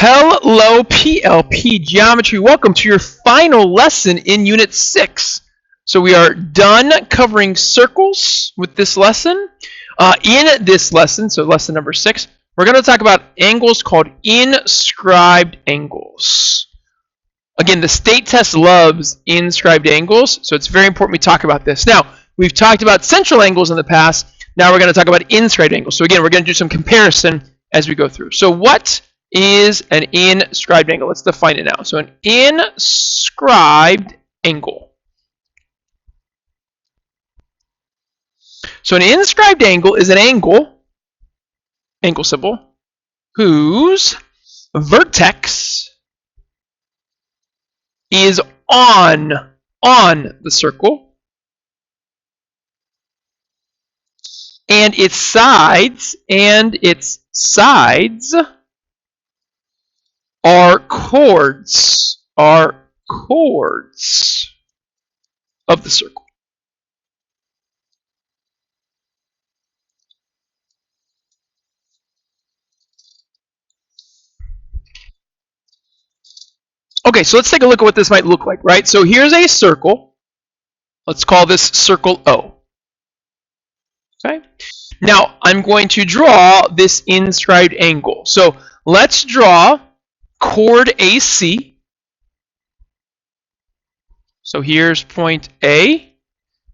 Hello, PLP Geometry. Welcome to your final lesson in Unit 6. So we are done covering circles with this lesson. In this lesson, so lesson number 6, we're going to talk about angles called inscribed angles. Again, the state test loves inscribed angles, so it's very important we talk about this. Now, we've talked about central angles in the past. Now we're going to talk about inscribed angles. So again, we're going to do some comparison as we go through. So what is an inscribed angle? Let's define it now. So an inscribed angle. So an inscribed angle is an angle symbol, whose vertex is on the circle, and its sides are chords of the circle. Okay, so let's take a look at what this might look like, right? So here's a circle. Let's call this circle O. Okay? Now, I'm going to draw this inscribed angle. So let's draw chord AC. So here's point A,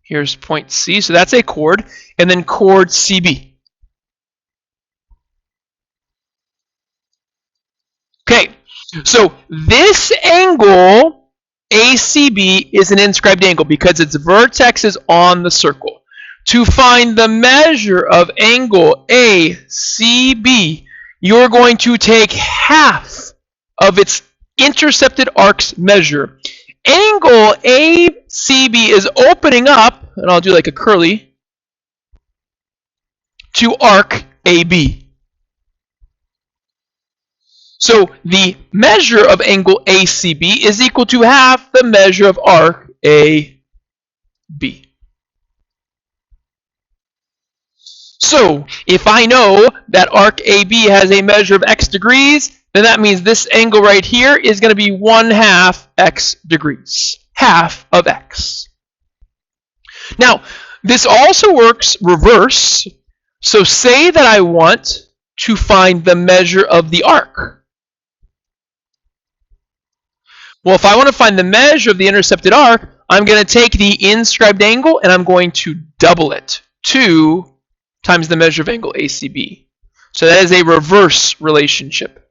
here's point C, so that's a chord, and then chord CB. Okay, so this angle, ACB, is an inscribed angle because its vertex is on the circle. To find the measure of angle ACB, you're going to take half of its intercepted arc's measure. Angle ACB is opening up, and I'll do like a curly, to arc AB. So the measure of angle ACB is equal to half the measure of arc AB. So if I know that arc AB has a measure of x degrees, then that means this angle right here is going to be 1/2 x degrees, half of x. Now, this also works reverse. So say that I want to find the measure of the arc. Well, if I want to find the measure of the intercepted arc, I'm going to take the inscribed angle and I'm going to double it. 2 times the measure of angle ACB. So that is a reverse relationship.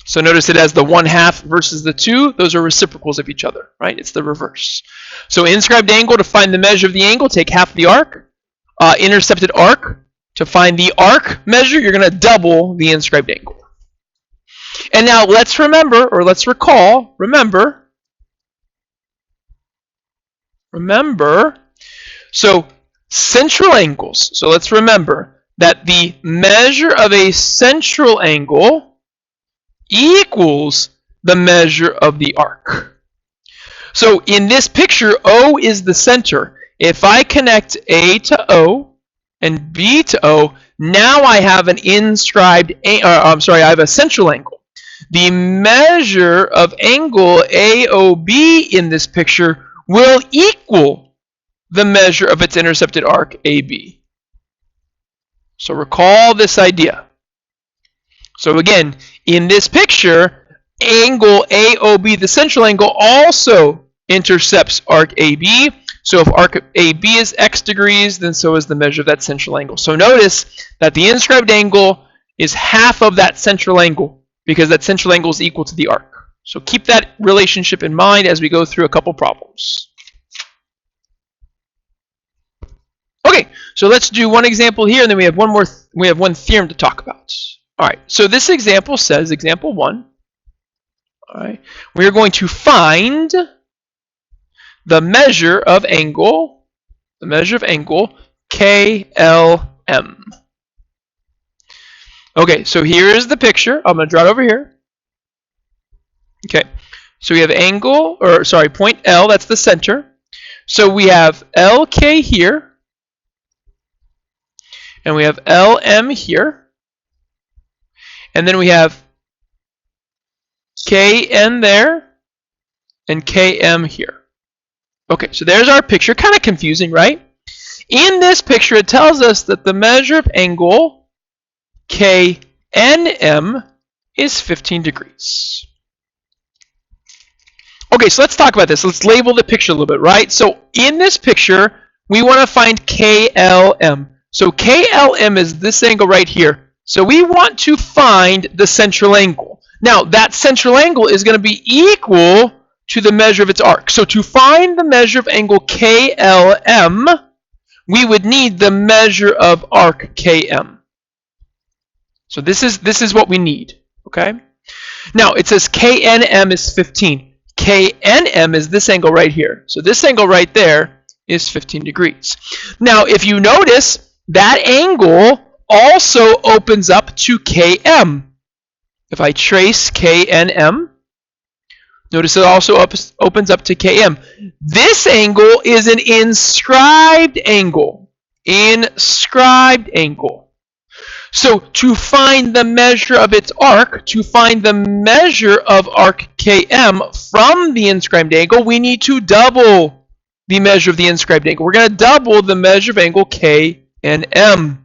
So notice it has the 1/2 versus the 2. Those are reciprocals of each other, right? It's the reverse. So inscribed angle, to find the measure of the angle, take half the arc. Intercepted arc, to find the arc measure, you're going to double the inscribed angle. And now let's remember, or let's recall, remember. So central angles. So let's remember that the measure of a central angle equals the measure of the arc. So in this picture, O is the center. If I connect A to O and B to O, now I have an I have a central angle. The measure of angle AOB in this picture will equal the measure of its intercepted arc AB. So recall this idea. So again, in this picture, angle AOB, the central angle, also intercepts arc AB. So if arc AB is x degrees, then so is the measure of that central angle. So notice that the inscribed angle is half of that central angle because that central angle is equal to the arc. So keep that relationship in mind as we go through a couple problems. Okay, so let's do one example here, and then we have one more. We have one theorem to talk about. All right, so this example says, example 1, all right, we are going to find the measure of angle KLM. Okay, so here is the picture. I'm going to draw it over here. Okay, so we have point L, that's the center. So we have LK here, and we have LM here, and then we have KN there, and KM here. Okay, so there's our picture. Kind of confusing, right? In this picture, it tells us that the measure of angle KNM is 15 degrees. Okay, so let's talk about this. Let's label the picture a little bit, right? So in this picture, we want to find KLM. So KLM is this angle right here. So we want to find the central angle. Now, that central angle is going to be equal to the measure of its arc. So to find the measure of angle KLM, we would need the measure of arc KM. So this is what we need, okay? Now, it says KNM is 15. KNM is this angle right here. So this angle right there is 15 degrees. Now, if you notice, that angle also opens up to KM. If I trace KNM, notice it also opens up to KM. This angle is an inscribed angle. Inscribed angle. So to find the measure of its arc, to find the measure of arc KM from the inscribed angle, we need to double the measure of the inscribed angle. We're going to double the measure of angle KNM.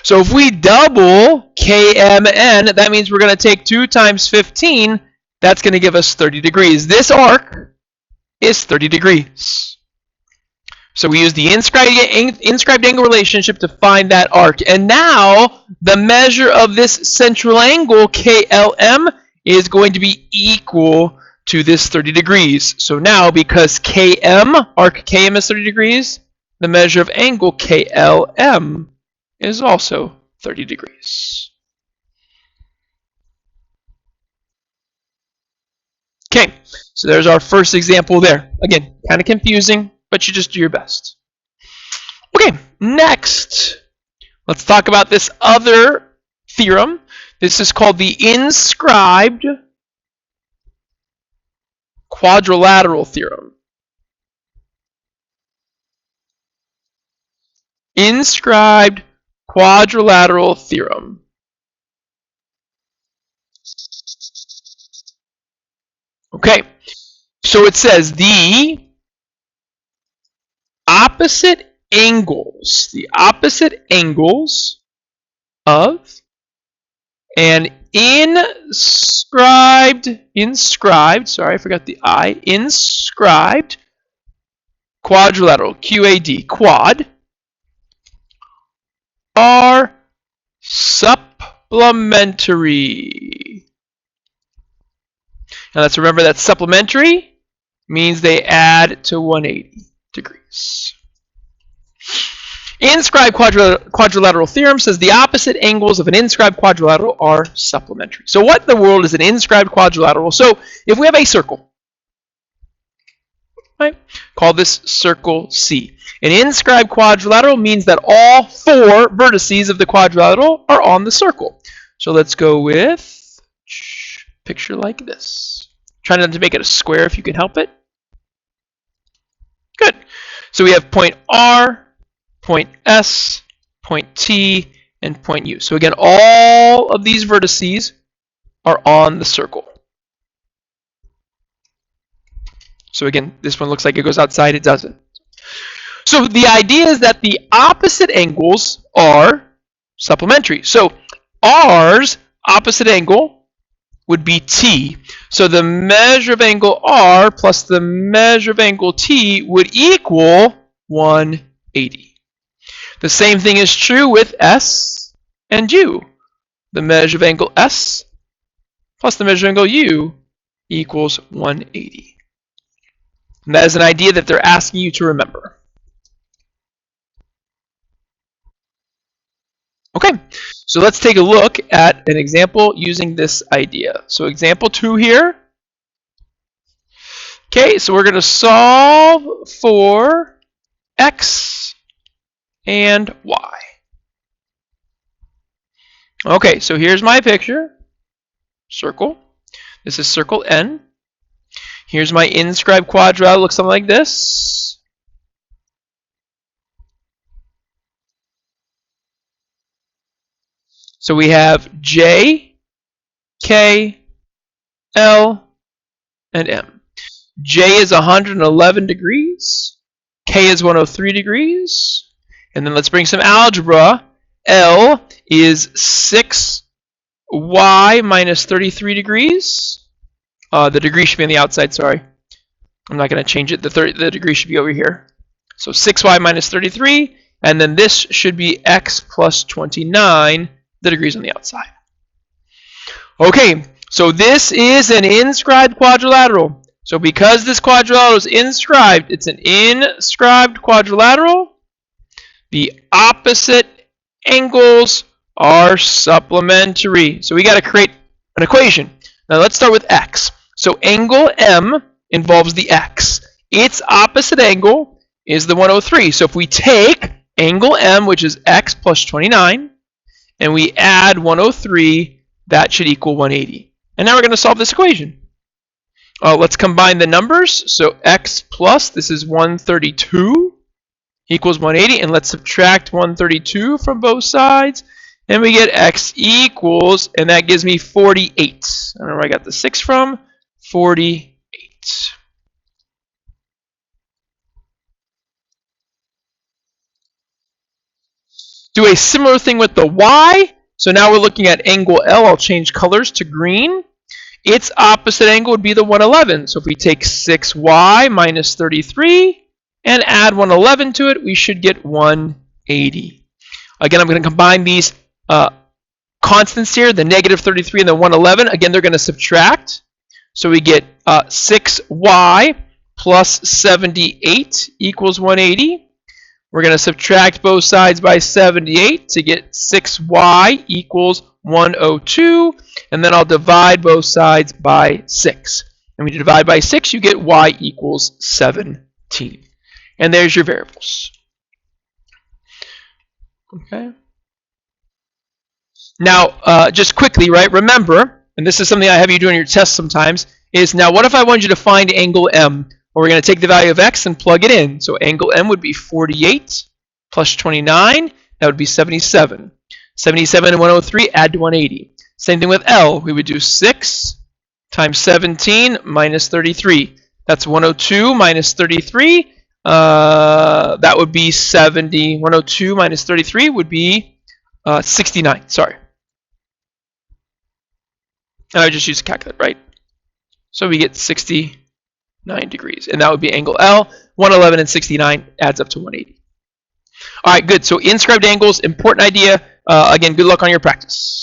So if we double KMN, that means we're going to take 2 times 15. That's going to give us 30 degrees. This arc is 30 degrees. So we use the inscribed angle relationship to find that arc. And now the measure of this central angle, KLM, is going to be equal to this 30 degrees. So now, because KM, arc KM is 30 degrees, the measure of angle KLM is also 30 degrees. Okay, so there's our first example there. Again, kind of confusing, but you just do your best. Okay, next, let's talk about this other theorem. This is called the Inscribed quadrilateral theorem. Inscribed quadrilateral theorem. Okay, so it says the opposite angles of an inscribed quadrilateral, QAD, quad, are supplementary. Now let's remember that supplementary means they add to 180 degrees. Inscribed quadrilateral theorem says the opposite angles of an inscribed quadrilateral are supplementary. So what in the world is an inscribed quadrilateral? So if we have a circle, right, call this circle C. An inscribed quadrilateral means that all 4 vertices of the quadrilateral are on the circle. So let's go with a picture like this. Try not to make it a square if you can help it. Good. So we have point R, point S, point T, and point U. So again, all of these vertices are on the circle. So again, this one looks like it goes outside, it doesn't. So the idea is that the opposite angles are supplementary. So R's opposite angle would be T. So the measure of angle R plus the measure of angle T would equal 180. The same thing is true with S and U. The measure of angle S plus the measure of angle U equals 180. And that is an idea that they're asking you to remember. Okay, so let's take a look at an example using this idea. So example 2 here. Okay, so we're going to solve for X and Y. Okay, so here's my picture. Circle. This is circle N. Here's my inscribed quadrilateral. Looks something like this. So we have J K, L, and M. J is 111 degrees. K is 103 degrees. And then let's bring some algebra. L is 6y minus 33 degrees. The degree should be on the outside, sorry. I'm not going to change it. The degree should be over here. So 6y minus 33. And then this should be x plus 29. The degree's on the outside. Okay, so this is an inscribed quadrilateral. So because this quadrilateral is inscribed, it's an inscribed quadrilateral. The opposite angles are supplementary. So we got to create an equation. Now let's start with x. So angle M involves the x. Its opposite angle is the 103. So if we take angle M, which is x plus 29, and we add 103, that should equal 180. And now we're going to solve this equation. Let's combine the numbers. So x plus, this is 132, equals 180. And let's subtract 132 from both sides. And we get x equals, and that gives me 48. I don't know where I got the 6 from. 48. Do a similar thing with the y. So now we're looking at angle L. I'll change colors to green. Its opposite angle would be the 111. So if we take 6y minus 33 and add 111 to it, we should get 180. Again, I'm going to combine these constants here, the negative 33 and the 111. Again, they're going to subtract. So we get 6y plus 78 equals 180. We're going to subtract both sides by 78 to get 6y equals 102. And then I'll divide both sides by 6. And when you divide by 6, you get y equals 17. And there's your variables. Okay. Now, just quickly, right? Remember, and this is something I have you do in your test sometimes, is now what if I wanted you to find angle M? Well, we're going to take the value of x and plug it in. So angle M would be 48 plus 29. That would be 77. 77 and 103 add to 180. Same thing with L. We would do 6 times 17 minus 33. That's 102 minus 33. That would be 70. 102 minus 33 would be 69. Sorry. And I just use a calculator, right? So we get 69 degrees. And that would be angle L. 111 and 69 adds up to 180. All right, good. So inscribed angles, important idea. Again, good luck on your practice.